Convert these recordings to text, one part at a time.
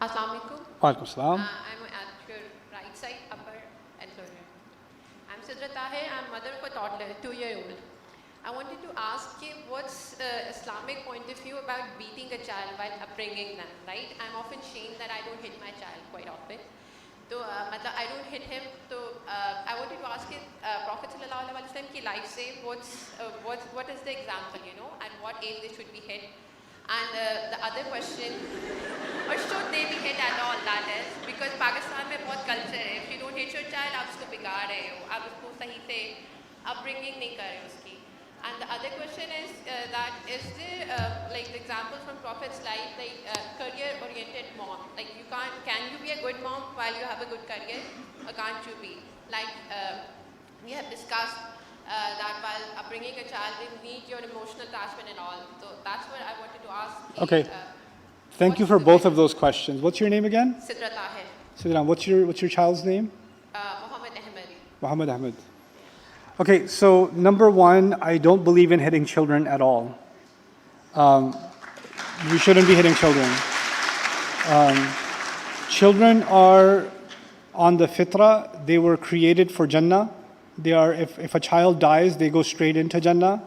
Assalamu'alaikum. Walaikum salam. I'm at your right side, upper and lower. I'm Sidra Tahir. I'm mother of a toddler, 2-year-old. I wanted to ask you what's Islamic point of view about beating a child while upbringing them, right? I'm often shamed that I don't hit my child quite often. So, I don't hit him. So, I wanted to ask you, Prophet Sallallahu Alaihi Wasallam ki life say, what is the example, at what age they should be hit? And the other question, or should they be hit at all, that is, because Pakistan mein bahut culture hai, if you don't hit your child, aap usko bigaad rahe ho, aap usko sahi se upbringing nahi kar rahe uski. And the other question is that is there like the examples from Prophet's life, like career-oriented mom, like can you be a good mom while you have a good career, or can't you be? Like we have discussed that while upbringing a child, they need your emotional attachment and all. So that's what I wanted to ask. Okay. Thank you for both of those questions. What's your name again? Sidra Tahir. Sidra, what's your child's name? Muhammad Ahmed. Muhammad Ahmed. Okay, so number one, I don't believe in hitting children at all. We shouldn't be hitting children. Children are on the fitrah. They were created for Jannah. They are, if a child dies, they go straight into Jannah.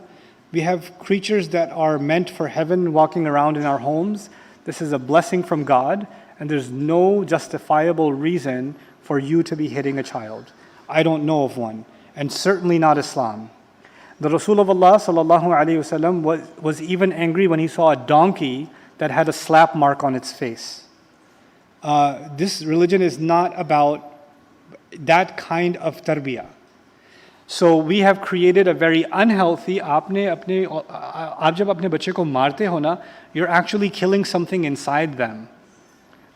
We have creatures that are meant for heaven walking around in our homes. This is a blessing from God, and there's no justifiable reason for you to be hitting a child. I don't know of one, and certainly not Islam. The Rasul of Allah sallallahu alaihi wasallam was even angry when he saw a donkey that had a slap mark on its face. This religion is not about that kind of tarbiyah. So we have created a very unhealthy, आप जब अपने बच्चे को मारते हो ना, you're actually killing something inside them.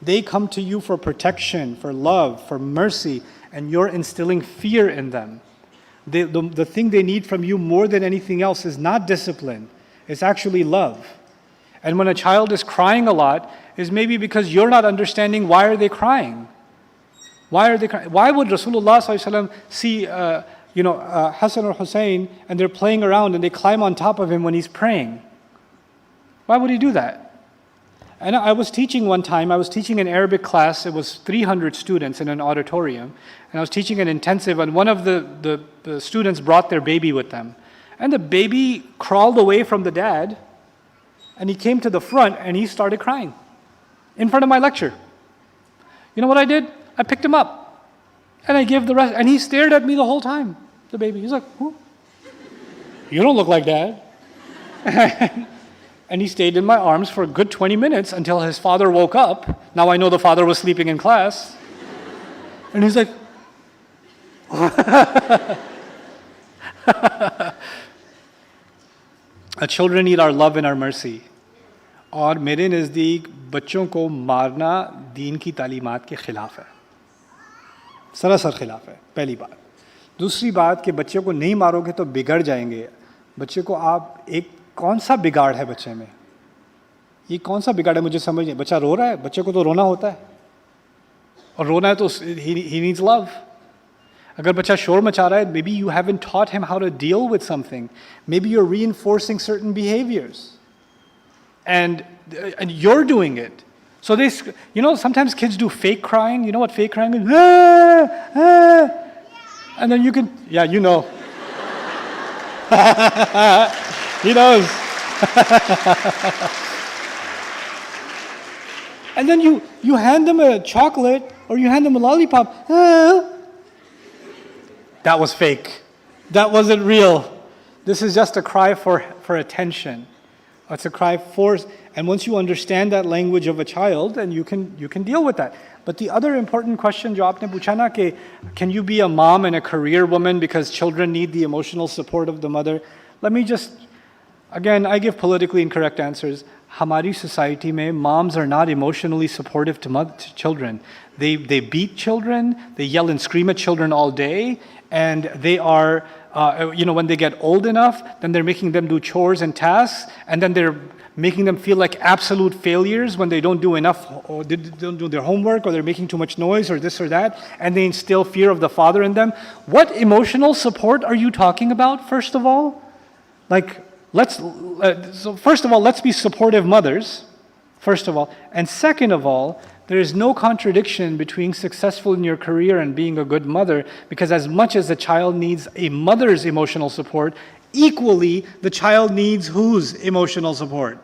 They come to you for protection, for love, for mercy, and you're instilling fear in them. The thing they need from you more than anything else is not discipline, it's actually love. And when a child is crying a lot, is maybe because you're not understanding why are they crying. Why are they crying? Why would Rasulullah ﷺ see Hassan or Hussein and they're playing around and they climb on top of him when he's praying? Why would he do that? And I was teaching one time, I was teaching an Arabic class, it was 300 students in an auditorium, and I was teaching an intensive, and one of the students brought their baby with them. And the baby crawled away from the dad, and he came to the front and he started crying in front of my lecture. You know what I did? I picked him up, and I gave the rest, and he stared at me the whole time, the baby. He's like, who? You don't look like dad. And he stayed in my arms for a good 20 minutes until his father woke up. Now I know the father was sleeping in class. And he's like, children need our love and our mercy. और मेरे नज़दीक बच्चों को मारना दीन की तालीमात के ख़िलाफ़ है, सरासर ख़िलाफ़ है, पहली बात. दूसरी बात कि बच्चे को नहीं मारोगे तो बिगड़ जाएंगे. बच्चे को आप कौन सा बिगाड़ है बच्चे में? ये कौन सा बिगाड़ है मुझे समझ नहीं. बच्चा रो रहा है, बच्चे को तो रोना होता है, और रोना है तो he needs love. अगर बच्चा शोर मचा रहा है, maybe you haven't taught him how to deal with something. Maybe you're reinforcing certain behaviors, and you're doing it. So sometimes kids do fake crying. You know what fake crying is? And then you can, you know. He knows. And then you hand them a chocolate or you hand them a lollipop. That was fake. That wasn't real. This is just a cry for attention. It's a cry for, and once you understand that language of a child, then you can deal with that. But the other important question jo aapne pucha na ke can you be a mom and a career woman because children need the emotional support of the mother? Let me just, again, I give politically incorrect answers. Hamari society mein moms are not emotionally supportive to children. They beat children, they yell and scream at children all day, and they are, when they get old enough, then they're making them do chores and tasks, and then they're making them feel like absolute failures when they don't do enough, or they don't do their homework, or they're making too much noise, or this or that, and they instill fear of the father in them. What emotional support are you talking about, first of all? So first of all, let's be supportive mothers, first of all. And second of all, There is no contradiction between successful in your career and being a good mother, because as much as the child needs a mother's emotional support, equally the child needs whose emotional support?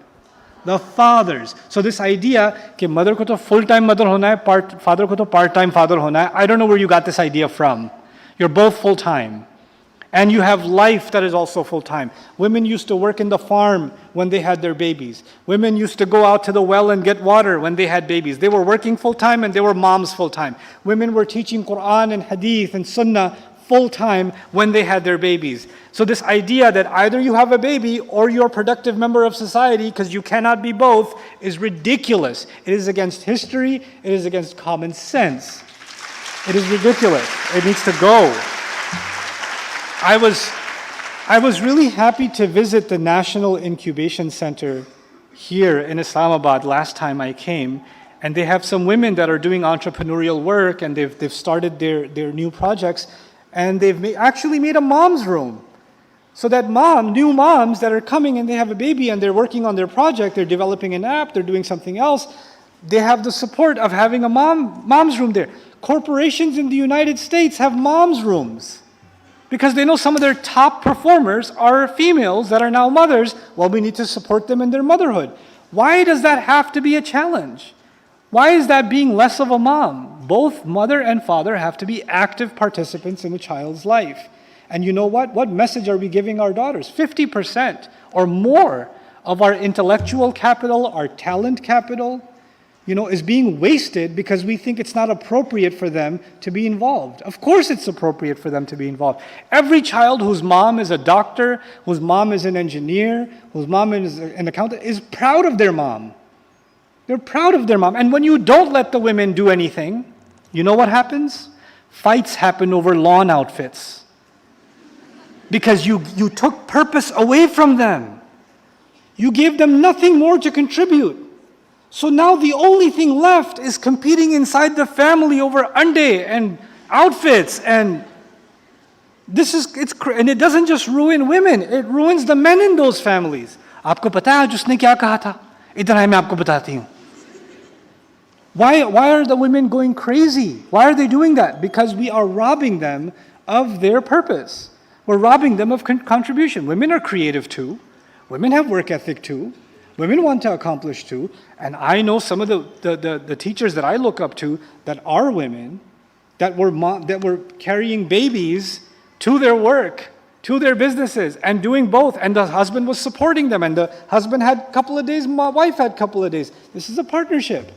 The father's. So this idea कि mother को तो full-time mother होना है, father को तो part-time father होना है, I don't know where you got this idea from. You're both full-time. And you have life that is also full-time. Women used to work in the farm when they had their babies. Women used to go out to the well and get water when they had babies. They were working full-time and they were moms full-time. Women were teaching Quran and Hadith and Sunnah full-time when they had their babies. So this idea that either you have a baby or you're a productive member of society, because you cannot be both, is ridiculous. It is against history. It is against common sense. It is ridiculous. It needs to go. I was really happy to visit the National Incubation Center here in Islamabad last time I came, and they have some women that are doing entrepreneurial work, and they've started their new projects, and they've actually made a mom's room. So that new moms that are coming and they have a baby and they're working on their project, they're developing an app, they're doing something else, they have the support of having a mom's room there. Corporations in the United States have mom's rooms, because they know some of their top performers are females that are now mothers. Well, we need to support them in their motherhood. Why does that have to be a challenge? Why is that being less of a mom? Both mother and father have to be active participants in a child's life. And you know what? What message are we giving our daughters? 50% or more of our intellectual capital, our talent capital, is being wasted because we think it's not appropriate for them to be involved. Of course it's appropriate for them to be involved. Every child whose mom is a doctor, whose mom is an engineer, whose mom is an accountant, is proud of their mom. They're proud of their mom. And when you don't let the women do anything, you know what happens? Fights happen over lawn outfits. Because you took purpose away from them. You gave them nothing more to contribute. So now the only thing left is competing inside the family over ande and outfits, and and it doesn't just ruin women, it ruins the men in those families. आपको पता है आज उसने क्या कहा था? इधर आए मैं आपको बताती हूँ. Why are the women going crazy? Why are they doing that? Because we are robbing them of their purpose. We're robbing them of contribution. Women are creative too. Women have work ethic too. Women want to accomplish too. And I know some of the teachers that I look up to that are women that were carrying babies to their work, to their businesses, and doing both. And the husband was supporting them. And the husband had a couple of days, my wife had a couple of days. This is a partnership.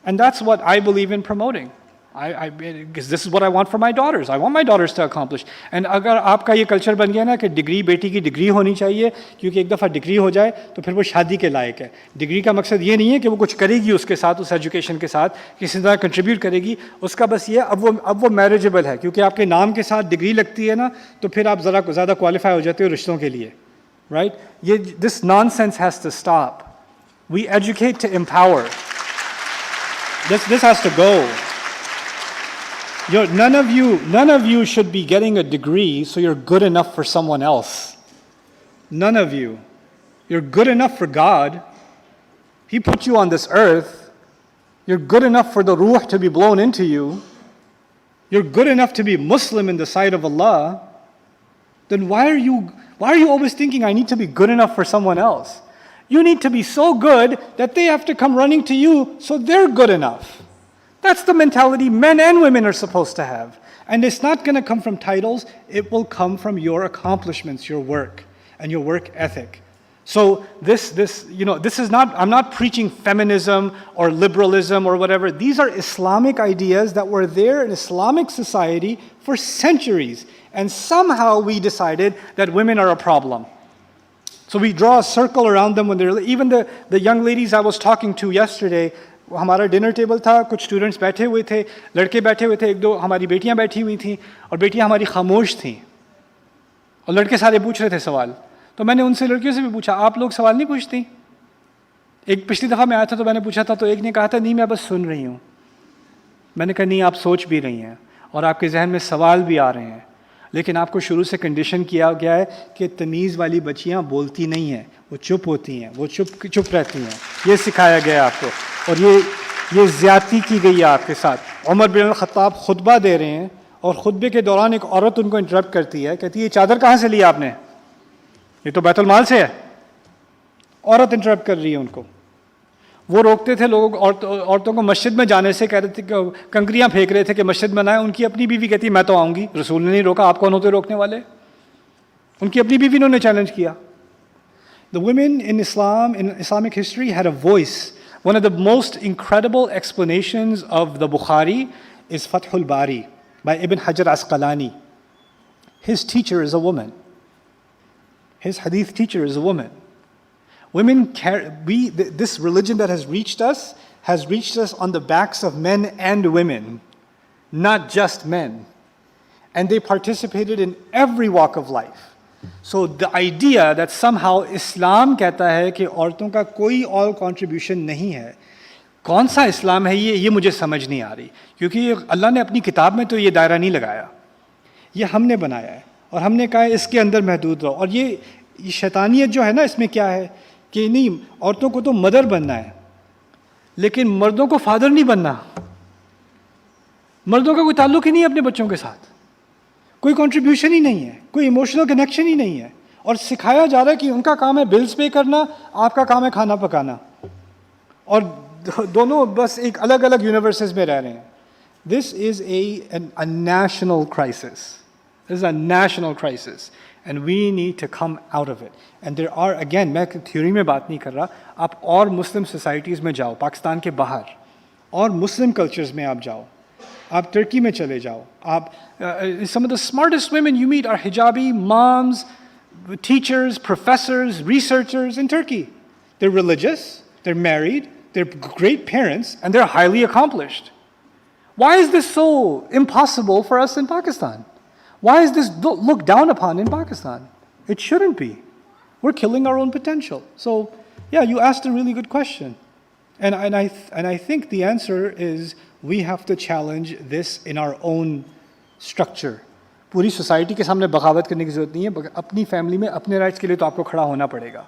And that's what I believe in promoting. Because this is what I want for my daughters. I want my daughters to accomplish. And अगर आपका ये culture बन गया ना कि degree बेटी की degree होनी चाहिए, क्योंकि एक दफ़ा डिग्री हो जाए तो फिर वो शादी के लायक है. डिग्री का मकसद ये नहीं है कि वो कुछ करेगी उसके साथ, उस एजुकेशन के साथ किसी तरह कंट्रीब्यूट करेगी. उसका बस ये अब वो मैरिजेबल है, क्योंकि आपके नाम के साथ डिग्री लगती है ना, तो फिर आप ज़्यादा क्वालिफाई हो जाते हो रिश्तों के लिए. Right? This nonsense has to stop. We educate to empower. This has to go. None of you should be getting a degree so you're good enough for someone else. None of you. You're good enough for God. He put you on this earth. You're good enough for the ruh to be blown into you. You're good enough to be Muslim in the sight of Allah. Then why are you always thinking I need to be good enough for someone else? You need to be so good that they have to come running to you so they're good enough. That's the mentality men and women are supposed to have. And it's not going to come from titles, it will come from your accomplishments, your work, and your work ethic. So this is not, I'm not preaching feminism or liberalism or whatever. These are Islamic ideas that were there in Islamic society for centuries. And somehow we decided that women are a problem. So we draw a circle around them when they're, even the young ladies I was talking to yesterday, हमारा dinner table था, कुछ students बैठे हुए थे, लड़के बैठे हुए थे, एक दो हमारी बेटियां बैठी हुई थीं, और बेटियां हमारी खामोश थीं, और लड़के सारे पूछ रहे थे सवाल. तो मैंने उनसे लड़कियों से भी पूछा, आप लोग सवाल नहीं पूछती? एक पिछली दफ़ा मैं आया था तो मैंने पूछा था, तो एक ने कहा था नहीं मैं बस सुन रही हूँ. मैंने कहा नहीं, आप सोच भी रही हैं और आपके जहन में सवाल भी आ रहे हैं, लेकिन आपको शुरू से कंडीशन किया गया है कि तमीज़ वाली बच्चियाँ बोलती नहीं हैं, वो चुप होती हैं, वो चुप रहती हैं. ये सिखाया गया आपको. और ये ज़्यादती की गई है आपके साथ। उमर बिन खत्ताब खुतबा दे रहे हैं और खुतबे के दौरान एक औरत उनको इंटरप्ट करती है, कहती है ये चादर कहाँ से ली आपने, ये तो बैतुल माल से है। औरत इंटरप्ट कर रही है उनको। वो रोकते थे लोगों औरतों को मस्जिद में जाने से, कह रहे थे कंकरियाँ फेंक रहे थे कि मस्जिद में ना आए। उनकी अपनी बीवी कहती है मैं तो आऊँगी, रसूल ने नहीं रोका, आप कौन होते रोकने वाले। उनकी अपनी बीवी ने चैलेंज किया। The women in Islam, in Islamic history, had a voice. One of the most incredible explanations of the Bukhari is Fathul Bari by Ibn Hajar Asqalani. His teacher is a woman. His hadith teacher is a woman. This religion that has reached us on the backs of men and women, not just men. And they participated in every walk of life. So the idea that somehow Islam कहता है कि औरतों का कोई और contribution नहीं है, कौन सा इस्लाम है ये मुझे समझ नहीं आ रही, क्योंकि अल्लाह ने अपनी किताब में तो ये दायरा नहीं लगाया, ये हमने बनाया है और हमने कहा है इसके अंदर महदूद रहो। और ये शैतानियत जो है ना, इसमें क्या है कि नहीं, औरतों को तो मदर बनना है लेकिन मर्दों को फादर नहीं बनना। मर्दों का कोई ताल्लुक ही नहीं है अपने बच्चों के साथ, कोई कंट्रीब्यूशन ही नहीं है, कोई इमोशनल कनेक्शन ही नहीं है, और सिखाया जा रहा है कि उनका काम है बिल्स पे करना, आपका काम है खाना पकाना, और दोनों बस एक अलग अलग यूनिवर्सेस में रह रहे हैं। This is a national crisis. This is a national crisis and we need to come out of it. And there are, again, मैं थ्योरी में बात नहीं कर रहा, आप और मुस्लिम सोसाइटीज़ में जाओ, पाकिस्तान के बाहर और मुस्लिम कल्चर्स में आप जाओ, आप तुर्की में चले जाओ, आप some of the smartest women you meet are hijabi moms, teachers, professors, researchers in Turkey. They're religious, they're married, they're great parents, and they're highly accomplished. Why is this so impossible for us in Pakistan? Why is this looked down upon in Pakistan? It shouldn't be. We're killing our own potential. So, yeah, you asked a really good question. And I think the answer is we have to challenge this in our own structure. पूरी society के सामने बगावत करने की ज़रूरत नहीं है, अपनी फैमिली में अपने राइट्स के लिए तो आपको खड़ा होना पड़ेगा।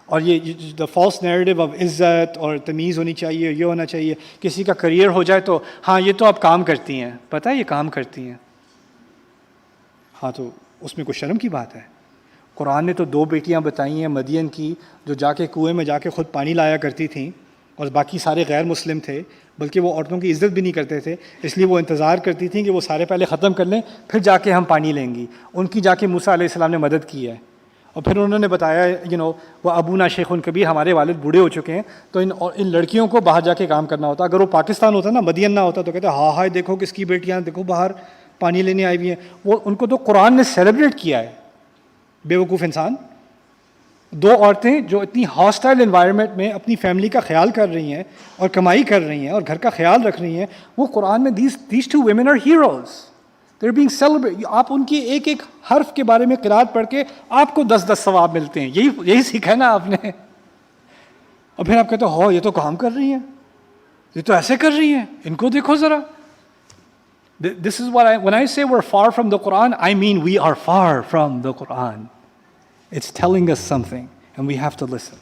और ये द फॉल्स नैरेटिव ऑफ इज़्ज़त और तमीज़ होनी चाहिए, ये होना चाहिए, किसी का करियर हो जाए तो हाँ ये तो आप काम करती हैं, पता है ये काम करती हैं, हाँ तो उसमें कोई शर्म की बात है। कुरान ने तो 2 बेटियां बताई हैं मदियन की, जो जाके कुएं में जाके ख़ुद पानी लाया करती थीं और बाकी सारे गैर मुस्लिम थे, बल्कि वो औरतों की इज़्ज़त भी नहीं करते थे, इसलिए वो इंतज़ार करती थी कि वो सारे पहले ख़त्म कर लें फिर जाके हम पानी लेंगी। उनकी जाके मूसा अलैहिस्सलाम ने मदद की है और फिर उन्होंने बताया वह अबूना शेखुन कबीर, हमारे वालिद बूढ़े हो चुके हैं, तो इन लड़कियों को बाहर जाके काम करना होता। अगर वो पाकिस्तान होता ना, मदियन ना होता, तो कहते हाँ हाँ देखो किसकी बेटियाँ, देखो बाहर पानी लेने आई हुई हैं। वो उनको तो कुरान ने सेलिब्रेट किया है। बेवकूफ़ इंसान, 2 औरतें जो इतनी हॉस्टाइल एनवायरनमेंट में अपनी फैमिली का ख्याल कर रही हैं और कमाई कर रही हैं और घर का ख्याल रख रही हैं, वो कुरान में these 2 women are heroes. They're being celebrated. आप उनकी एक एक हर्फ के बारे में क़िरात पढ़ के आपको 10-10 सवाब मिलते हैं। यही सीखा है ना आपने। और फिर आप कहते हो ये तो काम कर रही हैं, ये तो ऐसे कर रही हैं, इनको देखो ज़रा। This is when I say we're far from the Quran, I mean we are far from the Quran. It's telling us something and we have to listen.